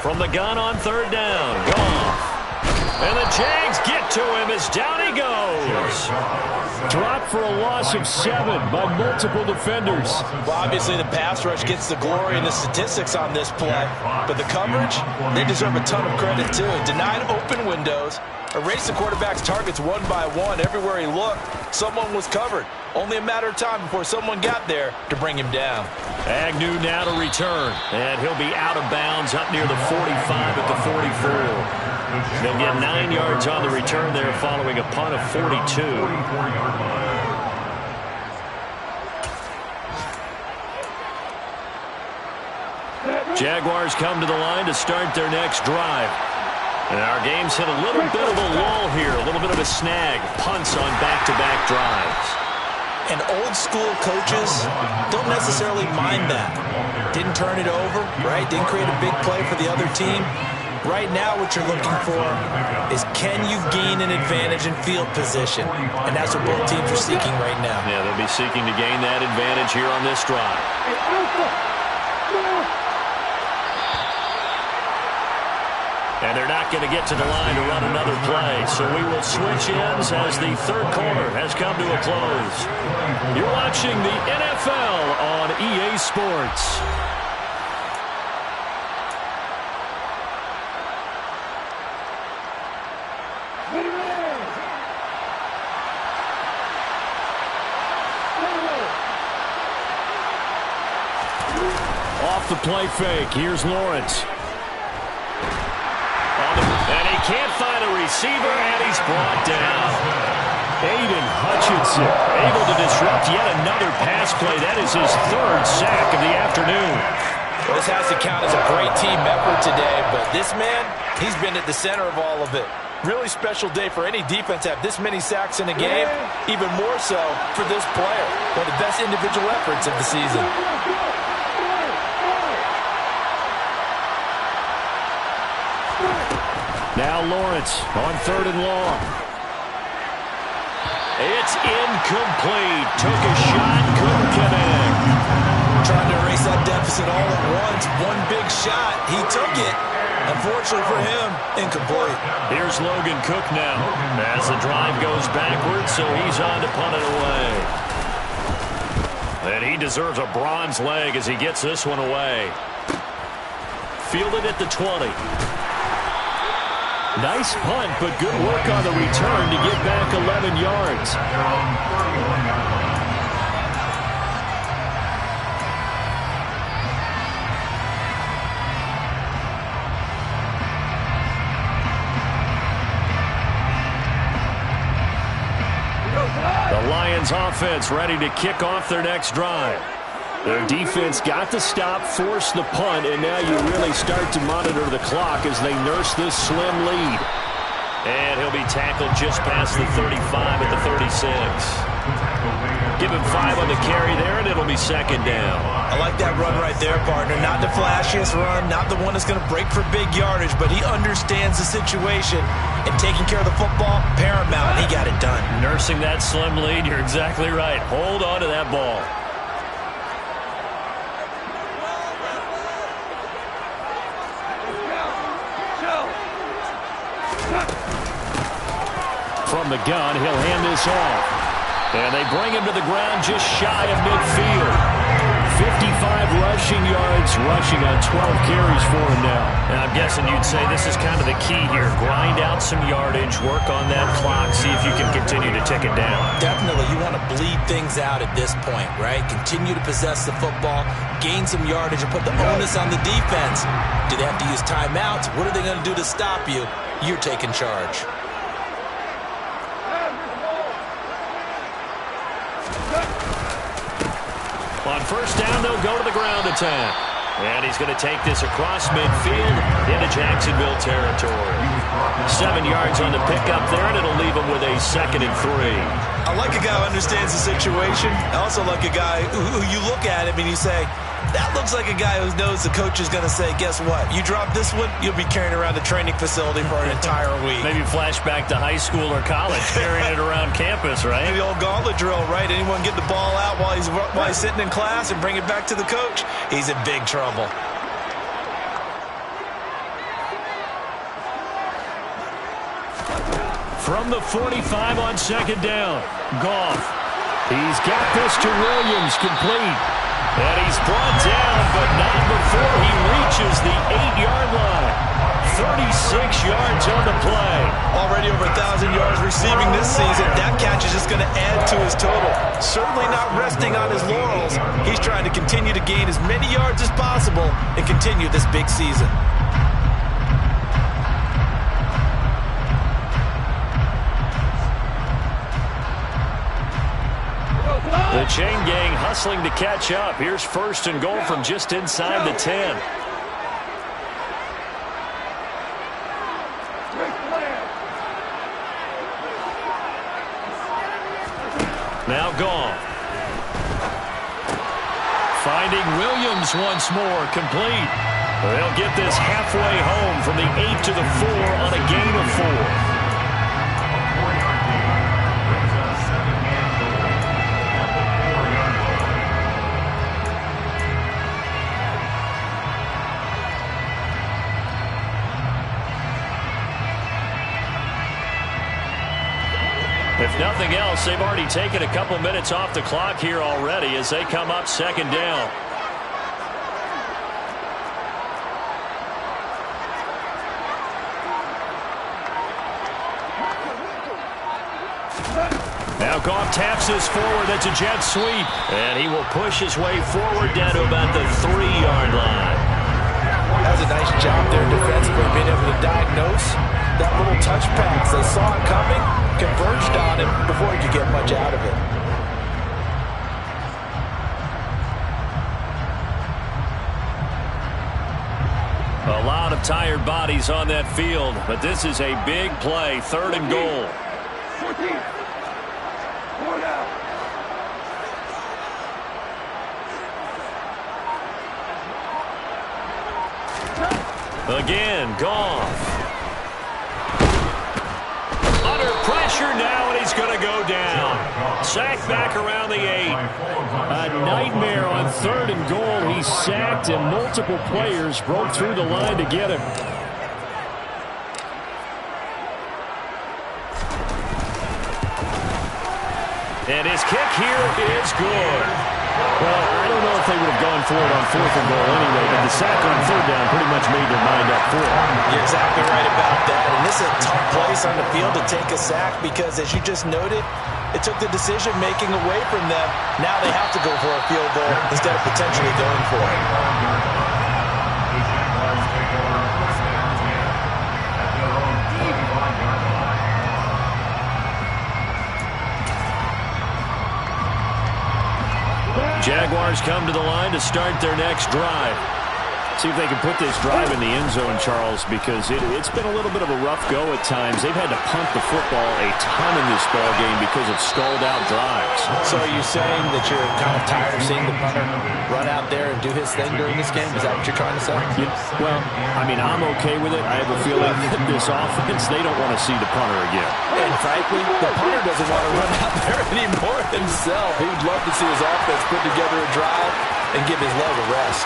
From the gun on 3rd down, Goff. And the Jags get to him as down he goes. Dropped for a loss of 7 by multiple defenders. Well, obviously the pass rush gets the glory and the statistics on this play. But the coverage, they deserve a ton of credit too. Denied open windows, erased the quarterback's targets one by one. Everywhere he looked, someone was covered. Only a matter of time before someone got there to bring him down. Agnew now to return. And he'll be out of bounds up near the 45 at the 44. They'll get 9 yards on the return there following a punt of 42. Jaguars come to the line to start their next drive. And our game's hit a little bit of a lull here, a little bit of a snag. Punts on back-to-back drives. And old school coaches don't necessarily mind that. Didn't turn it over, right? Didn't create a big play for the other team. Right now what you're looking for is, can you gain an advantage in field position? And that's what both teams are seeking right now. Yeah, they'll be seeking to gain that advantage here on this drive. And they're not going to get to the line to run another play. So we will switch ends as the third quarter has come to a close. You're watching the NFL on EA Sports. Off the play fake. Here's Lawrence. And he can't find a receiver, and he's brought down. Aiden Hutchinson able to disrupt yet another pass play. That is his third sack of the afternoon. Well, this has to count as a great team effort today, but this man, he's been at the center of all of it. Really special day for any defense to have this many sacks in a game, even more so for this player. One of the best individual efforts of the season. Now Lawrence on 3rd and long. It's incomplete. Took a shot, couldn't connect. Trying to erase that deficit all at once. One big shot. He took it. Unfortunately for him, incomplete. Here's Logan Cook now as the drive goes backwards, so he's on to punt it away. And he deserves a bronze leg as he gets this one away. Fielded at the 20. Nice punt, but good work on the return to get back 11 yards. The Lions offense ready to kick off their next drive. Their defense got the stop, forced the punt, and now you really start to monitor the clock as they nurse this slim lead. And he'll be tackled just past the 35 at the 36. Give him 5 on the carry there, and it'll be second down. I like that run right there, partner. Not the flashiest run, not the one that's going to break for big yardage, but he understands the situation, and taking care of the football, paramount, he got it done. Nursing that slim lead, you're exactly right. Hold on to that ball. From the gun, he'll hand this off. And they bring him to the ground just shy of midfield. 55 rushing yards, rushing on 12 carries for him now. And I'm guessing you'd say this is kind of the key here. Grind out some yardage, work on that clock, see if you can continue to tick it down. Definitely, you want to bleed things out at this point, right? Continue to possess the football, gain some yardage, and put the onus on the defense. Do they have to use timeouts? What are they going to do to stop you? You're taking charge. On first down, they'll go to the ground attack. And he's going to take this across midfield into Jacksonville territory. 7 yards on the pickup there, and it'll leave him with a 2nd and 3. I like a guy who understands the situation. I also like a guy who you look at him and you say, that looks like a guy who knows the coach is going to say, guess what? You drop this one, you'll be carrying around the training facility for an entire week. Maybe flashback to high school or college, carrying it around campus, right? The old gauntlet drill, right? Anyone get the ball out while he's sitting in class and bring it back to the coach? He's in big trouble. From the 45 on 2nd down, Goff. He's got this to Williams, complete. And he's brought down, but not before he reaches the 8-yard line. 36 yards on the play. Already over 1,000 yards receiving this season. That catch is just going to add to his total. Certainly not resting on his laurels. He's trying to continue to gain as many yards as possible and continue this big season. The chain gang hustling to catch up. Here's 1st and goal from just inside the 10. Now gone. Finding Williams once more, complete. They'll get this halfway home from the 8 to the 4 on a gain of 4. If nothing else, they've already taken a couple minutes off the clock here already as they come up second down. Now Goff taps this forward. That's a jet sweep. And he will push his way forward down to about the 3-yard line. That was a nice job there defensively, being able to diagnose that little touch pass. They saw it coming, converged on it before he could get much out of it. A lot of tired bodies on that field, but this is a big play, 3rd and goal. 14. 4 down. Again, Goff. Under pressure now, and he's going to go down. Sacked back around the 8. A nightmare on 3rd and goal. He's sacked, and multiple players broke through the line to get him. And his kick here is good. Well, I don't know if they would have gone for it on 4th and goal anyway, but the sack on 3rd down pretty much made their mind up for it. You're exactly right about that. And this is a tough place on the field to take a sack because, as you just noted, it took the decision-making away from them. Now they have to go for a field goal instead of potentially going for it. The Jaguars take over first down 10 at their own 25-yard line. Jaguars come to the line to start their next drive. See if they can put this drive in the end zone, Charles, because it's been a little bit of a rough go at times. They've had to punt the football a ton in this ball game because of stalled-out drives. So are you saying that you're kind of tired of seeing the punter run out there and do his thing during this game? Is that what you're trying to say? Well, I mean, I'm okay with it. I have a feeling that this offense, they don't want to see the punter again. And frankly, the punter doesn't want to run out there anymore himself. He would love to see his offense put together a drive and give his leg a rest.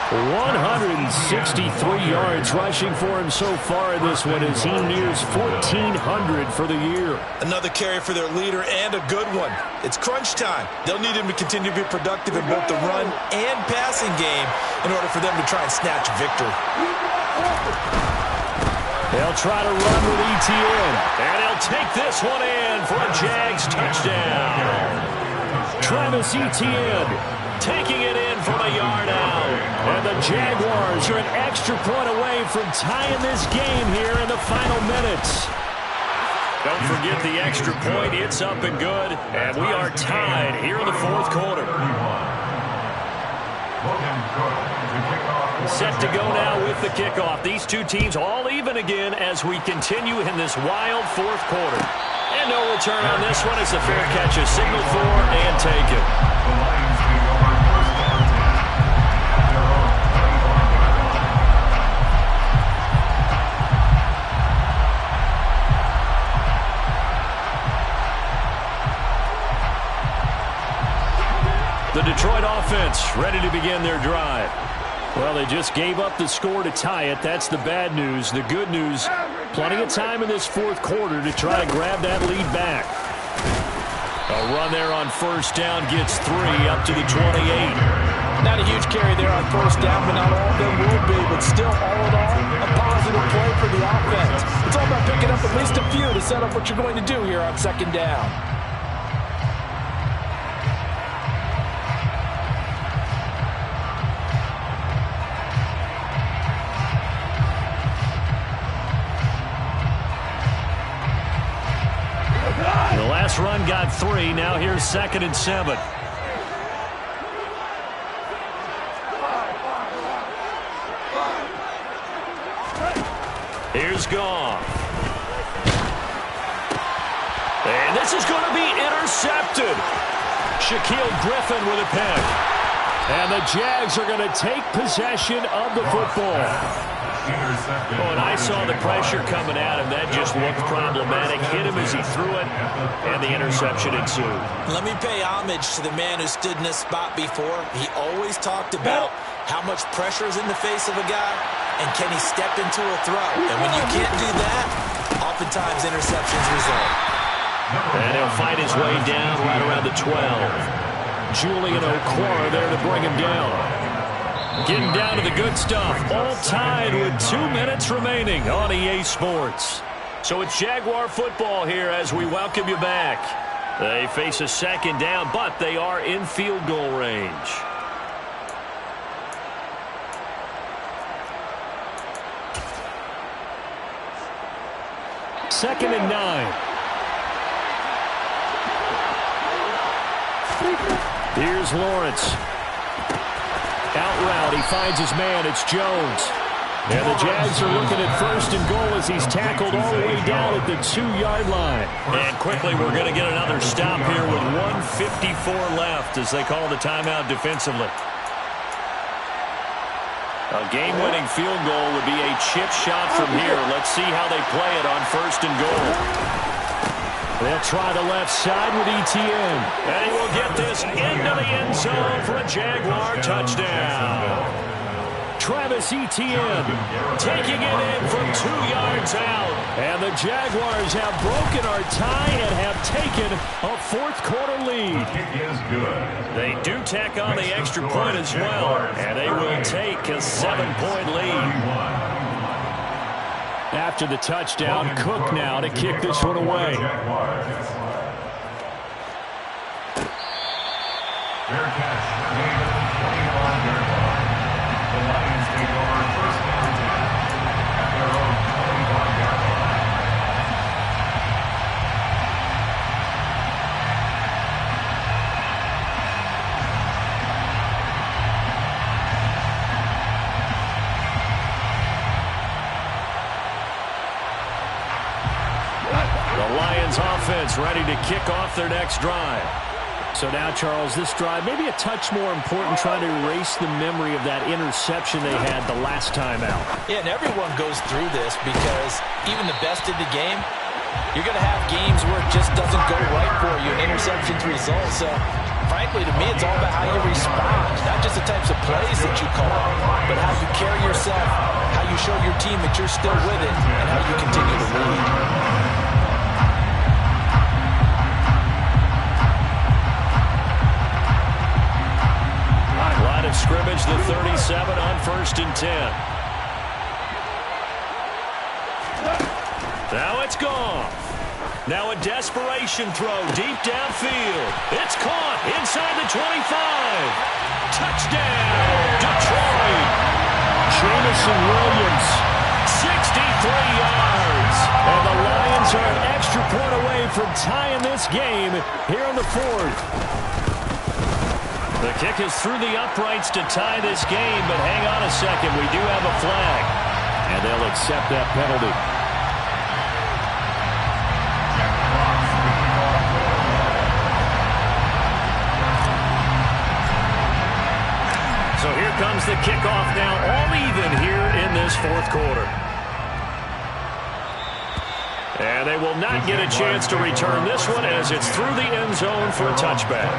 163 yards rushing for him so far in this one as he nears 1,400 for the year. Another carry for their leader and a good one. It's crunch time. They'll need him to continue to be productive in both the run and passing game in order for them to try and snatch victory. They'll try to run with ETN, and he'll take this one in for a Jags touchdown. Travis Etienne taking it in from a yard out. And the Jaguars are an extra point away from tying this game here in the final minutes. Don't forget the extra point. It's up and good. And we are tied here in the 4th quarter. Set to go now with the kickoff. These two teams all even again as we continue in this wild 4th quarter. And no return on this one. It's a fair catch, a signal for, and take it. The Lions take over first down 10 at their own 25-yard line. The Detroit offense ready to begin their drive. Well, they just gave up the score to tie it. That's the bad news. The good news, plenty of time in this 4th quarter to try to grab that lead back. A run there on 1st down gets 3 up to the 28. Not a huge carry there on 1st down, but not all of them will be. But still, all in all, a positive play for the offense. It's all about picking up at least a few to set up what you're going to do here on 2nd down. Run got 3. Now here's 2nd and 7. Here's Goff. This is going to be intercepted. Shaquille Griffin with a pick. And the Jags are going to take possession of the football. Oh, and I saw the pressure coming at him. That just looked problematic. Hit him as he threw it, and the interception ensued. Let me pay homage to the man who stood in this spot before. He always talked about how much pressure is in the face of a guy, and can he step into a throw. And when you can't do that, oftentimes interceptions result. And he'll fight his way down right around the 12. Julian Okwara there to bring him down. Getting down to the good stuff. All tied with 2 minutes remaining on EA Sports. So it's Jaguar football here as we welcome you back. They face a second down, but they are in field goal range. Second and 9. Here's Lawrence. Out route, he finds his man. It's Jones. And the Jags are looking at first and goal as he's tackled all the way down at the 2-yard line. And quickly, we're going to get another stop here with 1:54 left as they call the timeout defensively. A game-winning field goal would be a chip shot from here. Let's see how they play it on first and goal. They'll try the left side with Etienne. And he will get this into the end zone for a Jaguar touchdown. Travis Etienne Taking it in from 2 yards out. And the Jaguars have broken our tie and have taken a fourth-quarter lead. They do tack on the extra point as well, and they will take a 7-point lead. After the touchdown, Cook now to kick this one away. Fair catch. David, 25-yard line. The Lions take over first down 10 at their own 25-yard line. The Lions offense ready to kick off their next drive. So now, Charles, this drive maybe a touch more important, trying to erase the memory of that interception they had the last time out. Yeah, and everyone goes through this because even the best in the game, you're going to have games where it just doesn't go right for you, and interceptions result. So, frankly, to me, it's all about how you respond, not just the types of plays that you call, but how you carry yourself, how you show your team that you're still with it, and how you continue to lead. Line of scrimmage, the 37 on first and 10. Now it's gone. Now a desperation throw deep downfield. It's caught inside the 25. Touchdown, Detroit. Jamison Williams. 63 yards. And the Lions are an extra point away from tying this game here in the fourth. The kick is through the uprights to tie this game, but hang on a second. We do have a flag. And they'll accept that penalty. So here comes the kickoff now, all even here in this fourth quarter. And they will not get a chance to return this one as it's through the end zone for a touchback.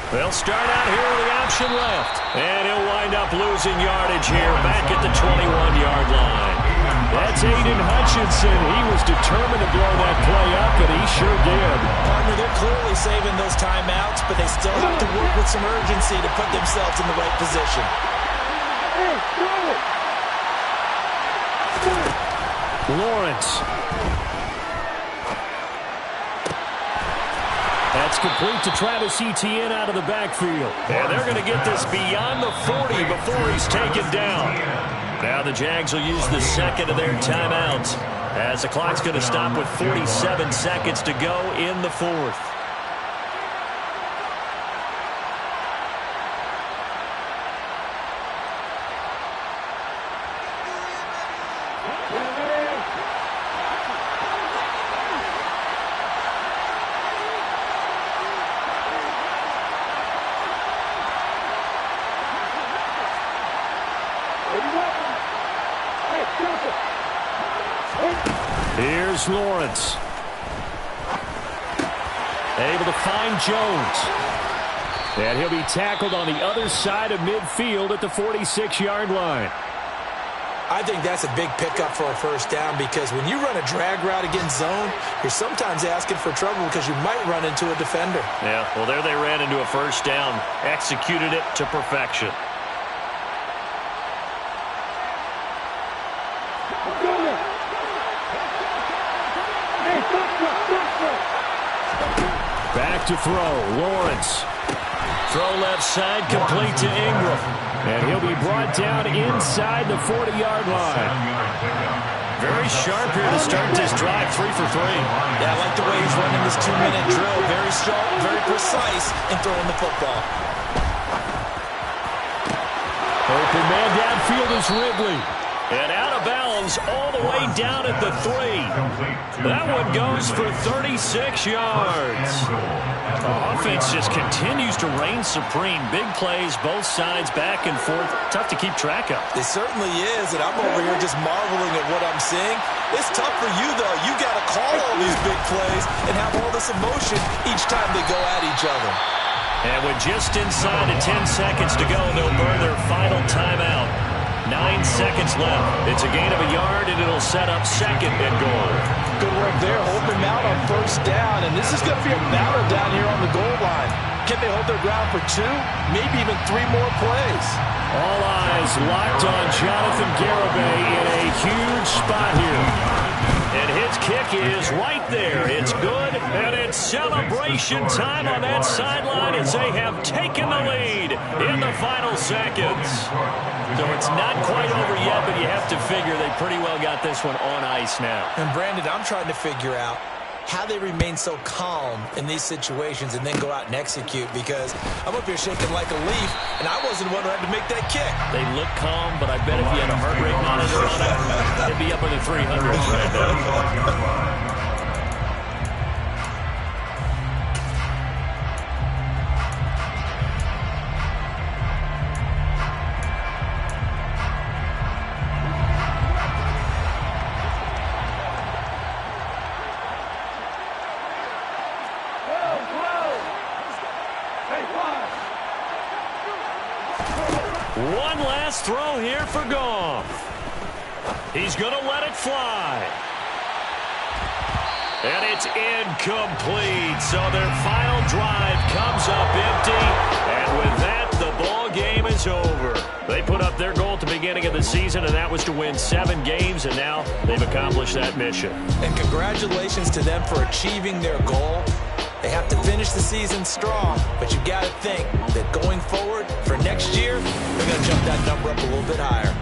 They'll start out here with the option left. And he'll wind up losing yardage here back at the 21-yard line. That's Aiden Hutchinson. He was determined to blow that play up, and he sure did. Partner, they're clearly saving those timeouts, but they still have to work with some urgency to put themselves in the right position. Lawrence. That's complete to Travis Etienne out of the backfield. And they're going to get this beyond the 40 before he's taken down. Now the Jags will use the second of their timeouts. As the clock's going to stop with 47 seconds to go in the fourth. Here's Lawrence. Able to find Jones. And he'll be tackled on the other side of midfield at the 46-yard line. I think that's a big pickup for a first down because when you run a drag route against zone, you're sometimes asking for trouble because you might run into a defender. Yeah, well, there they ran into a first down. Executed it to perfection. Back to throw. Lawrence. Throw left side, complete to Ingram. And he'll be brought down inside the 40-yard line. Very sharp here to start this drive, 3 for 3. Yeah, I like the way he's running this 2-minute drill. Very sharp, very precise in throwing the football. Open man downfield is Ridley. And out of bounds all the way down at the 3. That one goes for 36 yards. The offense just continues to reign supreme. Big plays, both sides, back and forth. Tough to keep track of. It certainly is, and I'm over here just marveling at what I'm seeing. It's tough for you, though. You got to call all these big plays and have all this emotion each time they go at each other. And with just inside of 10 seconds to go, they'll burn their final timeout. 9 seconds left. It's a gain of a yard, and it'll set up second and goal. Good work there. Open out on first down, and this is going to be a battle down here on the goal line. Can they hold their ground for 2, maybe even 3 more plays? All eyes locked on Jonathan Garibay in a huge spot here. And his kick is right there. It's good, and it's celebration time on that sideline as they have taken the lead in the final seconds. So it's not quite over yet, but you have to figure they pretty well got this one on ice now. And Brandon, I'm trying to figure out how they remain so calm in these situations and then go out and execute, because I'm up here shaking like a leaf, and I wasn't the one who had to make that kick. They look calm, but I bet if you had a heart rate monitor on it, it'd be up in the 300s right now. One last throw here for Goff. He's going to let it fly. And it's incomplete. So their final drive comes up empty. And with that, the ball game is over. They put up their goal at the beginning of the season, and that was to win 7 games, and now they've accomplished that mission. And congratulations to them for achieving their goal. They have to finish the season strong, but you got to think that going forward for next year, they're going to jump that number up a little bit higher.